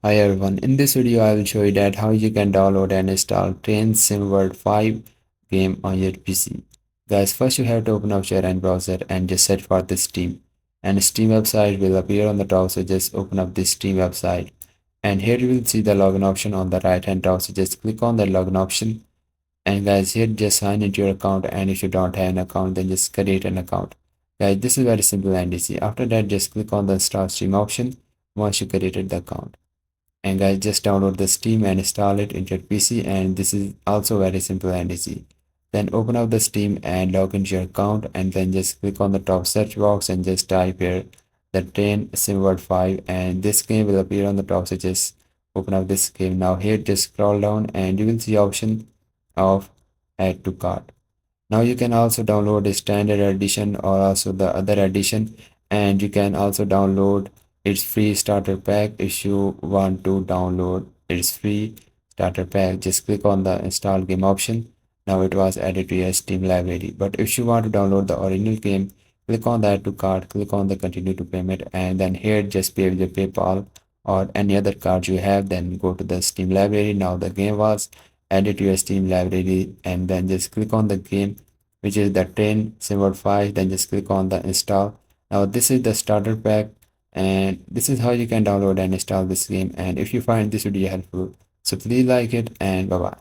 Hi everyone, in this video I will show you that how you can download and install Train Sim World 5 game on your PC. Guys, first you have to open up your browser and just search for the Steam. And Steam website will appear on the top, so just open up this Steam website. And here you will see the login option on the right hand top, so just click on the login option. And guys, here just sign into your account, and if you don't have an account then just create an account. Guys, this is very simple and easy. After that, just click on the install Steam option once you created the account. And guys, just download the Steam and install it into your PC, and this is also very simple and easy. Then open up the Steam and log into your account, and then just click on the top search box and just type here the Train Sim World 5, and this game will appear on the top, so just open up this game. Now here just scroll down and you will see option of add to cart. Now you can also download the standard edition or also the other edition, and you can also download its free starter pack. If you want to download its free starter pack, just click on the install game option. Now it was added to your Steam library. But if you want to download the original game, click on the add to cart, click on the continue to payment, and then here just pay with your PayPal or any other card you have. Then go to the Steam library. Now the game was added to your Steam library, and then just click on the game, which is the Train Sim World 5. Then just click on the install. Now this is the starter pack, and this is how you can download and install this game. And if you find this video helpful, so please like it, and bye bye.